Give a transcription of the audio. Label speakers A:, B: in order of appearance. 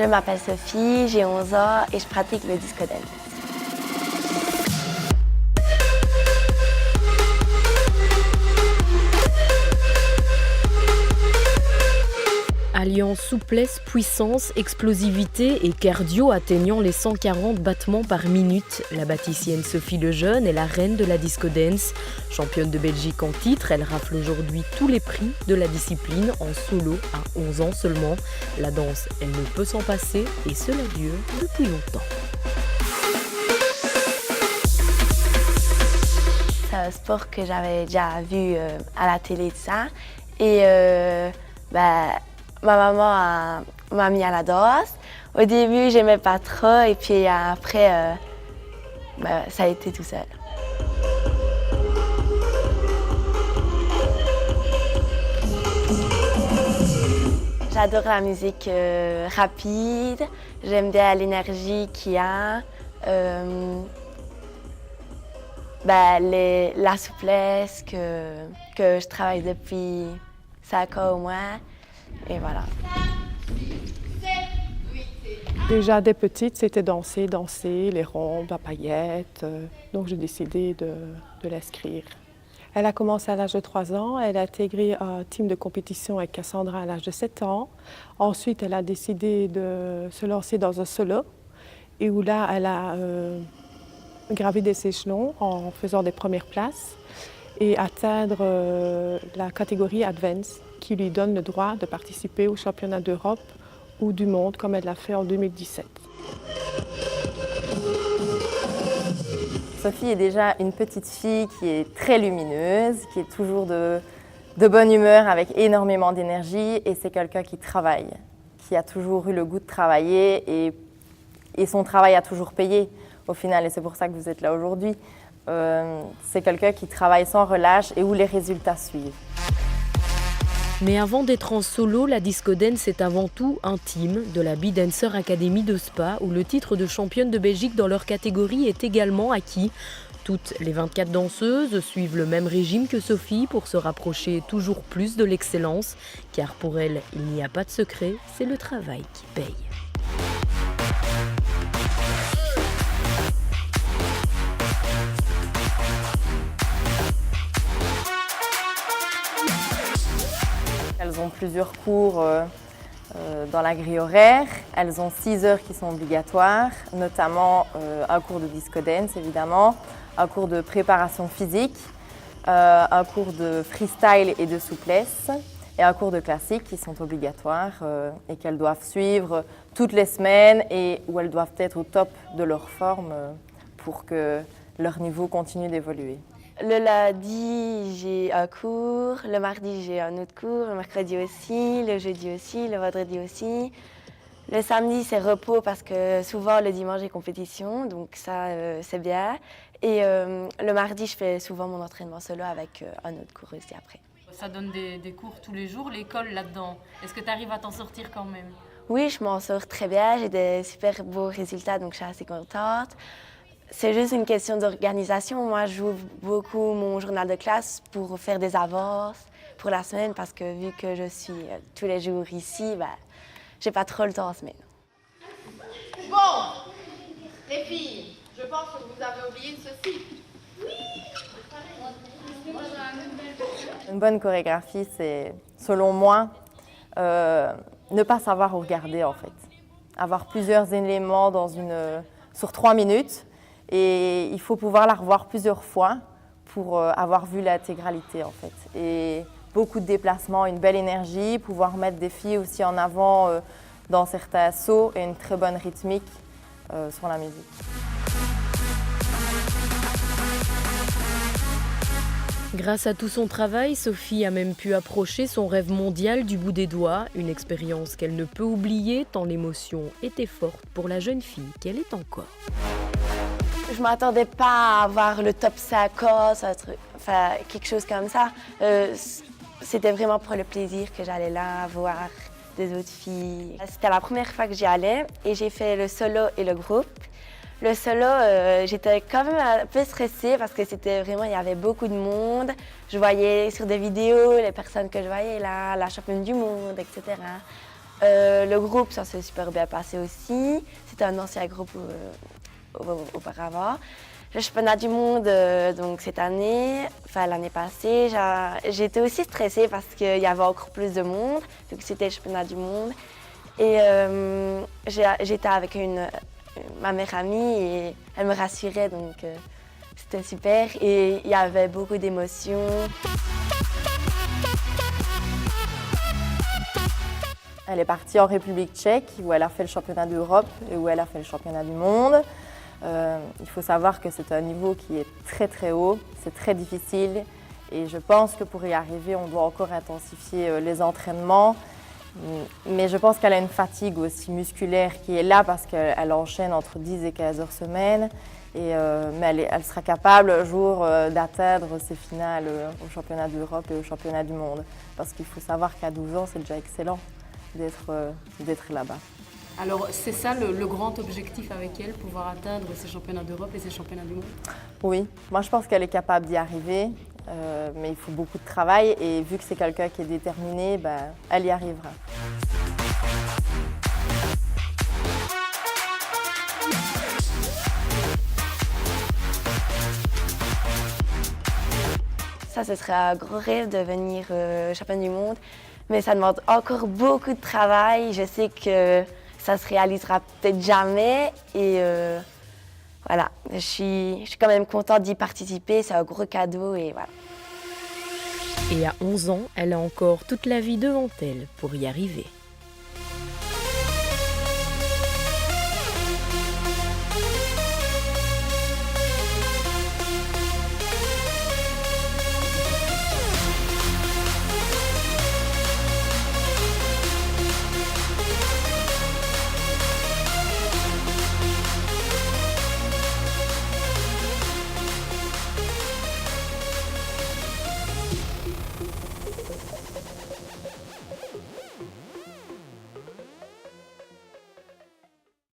A: Je m'appelle Sophie, j'ai 11 ans et je pratique le disco dance.
B: Alliant souplesse, puissance, explosivité et cardio atteignant les 140 battements par minute, la bâticienne Sophie Lejeune est la reine de la disco dance. Championne de Belgique en titre, elle rafle aujourd'hui tous les prix de la discipline en solo à 11 ans seulement. La danse, elle ne peut s'en passer et cela dure depuis longtemps.
A: C'est un sport que j'avais déjà vu à la télé, tout ça. Et ma maman m'a mis à la danse. Au début, j'aimais pas trop et puis après, ça a été tout seul. J'adore la musique rapide, j'aime bien l'énergie qu'il y a, la souplesse que je travaille depuis 5 ans au moins. Et voilà.
C: Déjà dès petite, c'était danser, les rondes à paillettes. Donc j'ai décidé de l'inscrire. Elle a commencé à l'âge de 3 ans. Elle a intégré un team de compétition avec Cassandra à l'âge de 7 ans. Ensuite, elle a décidé de se lancer dans un solo. Et où là, elle a gravé des échelons en faisant des premières places et atteindre la catégorie Advance, qui lui donne le droit de participer au championnat d'Europe ou du monde, comme elle l'a fait en 2017.
D: Sophie est déjà une petite fille qui est très lumineuse, qui est toujours de bonne humeur, avec énormément d'énergie, et c'est quelqu'un qui travaille, qui a toujours eu le goût de travailler, et son travail a toujours payé au final, et c'est pour ça que vous êtes là aujourd'hui. C'est quelqu'un qui travaille sans relâche et où les résultats suivent.
B: Mais avant d'être en solo, la disco dance est avant tout un team de la B-Dancer Academy de Spa, où le titre de championne de Belgique dans leur catégorie est également acquis. Toutes les 24 danseuses suivent le même régime que Sophie pour se rapprocher toujours plus de l'excellence, car pour elles, il n'y a pas de secret, c'est le travail qui paye.
D: Elles ont plusieurs cours dans la grille horaire. Elles ont 6 heures qui sont obligatoires, notamment un cours de disco dance évidemment, un cours de préparation physique, un cours de freestyle et de souplesse et un cours de classique qui sont obligatoires et qu'elles doivent suivre toutes les semaines et où elles doivent être au top de leur forme pour que leur niveau continue d'évoluer.
A: Le lundi, j'ai un cours, le mardi, j'ai un autre cours, le mercredi aussi, le jeudi aussi, le vendredi aussi. Le samedi, c'est repos parce que souvent, le dimanche, j'ai compétition, donc ça, c'est bien. Et le mardi, je fais souvent mon entraînement solo avec un autre cours aussi après.
E: Ça donne des cours tous les jours, l'école là-dedans. Est-ce que tu arrives à t'en sortir quand même?
A: Oui, je m'en sors très bien, j'ai des super beaux résultats, donc je suis assez contente. C'est juste une question d'organisation. Moi, je joue beaucoup mon journal de classe pour faire des avances pour la semaine parce que vu que je suis tous les jours ici, j'ai pas trop le temps en semaine.
F: Bon, les filles, je pense que vous avez oublié ceci.
D: Une bonne chorégraphie, c'est, selon moi, ne pas savoir où regarder en fait. Avoir plusieurs éléments sur 3 minutes. Et il faut pouvoir la revoir plusieurs fois pour avoir vu l'intégralité en fait. Et beaucoup de déplacements, une belle énergie, pouvoir mettre des filles aussi en avant dans certains sauts et une très bonne rythmique sur la musique.
B: Grâce à tout son travail, Sophie a même pu approcher son rêve mondial du bout des doigts, une expérience qu'elle ne peut oublier tant l'émotion était forte pour la jeune fille qu'elle est encore.
A: Je ne m'attendais pas à avoir le top 50, quelque chose comme ça. C'était vraiment pour le plaisir que j'allais là voir des autres filles. C'était la première fois que j'y allais et j'ai fait le solo et le groupe. Le solo, j'étais quand même un peu stressée parce que c'était vraiment, il y avait beaucoup de monde. Je voyais sur des vidéos les personnes que je voyais là, la championne du monde, etc. Le groupe, ça s'est super bien passé aussi. C'était un ancien groupe auparavant. Le championnat du monde, donc cette année, enfin l'année passée, j'étais aussi stressée parce qu'il y avait encore plus de monde, vu que c'était le championnat du monde. Et j'étais avec ma meilleure amie et elle me rassurait, donc c'était super. Et il y avait beaucoup d'émotions.
D: Elle est partie en République tchèque où elle a fait le championnat d'Europe et où elle a fait le championnat du monde. Il faut savoir que c'est un niveau qui est très très haut, c'est très difficile et je pense que pour y arriver, on doit encore intensifier les entraînements. Mais je pense qu'elle a une fatigue aussi musculaire qui est là parce qu'elle enchaîne entre 10 et 15 heures semaine. Mais elle sera capable un jour d'atteindre ses finales au championnat d'Europe et au championnat du monde. Parce qu'il faut savoir qu'à 12 ans, c'est déjà excellent d'être là-bas.
E: Alors, c'est ça le grand objectif avec elle, pouvoir atteindre ces championnats d'Europe et ces championnats du monde?
D: Oui, moi je pense qu'elle est capable d'y arriver, mais il faut beaucoup de travail et vu que c'est quelqu'un qui est déterminé, elle y arrivera.
A: Ça, ce serait un gros rêve de devenir championne du monde, mais ça demande encore beaucoup de travail. Je sais que ça se réalisera peut-être jamais et voilà, je suis quand même contente d'y participer, c'est un gros cadeau et voilà.
B: Et à 11 ans, elle a encore toute la vie devant elle pour y arriver.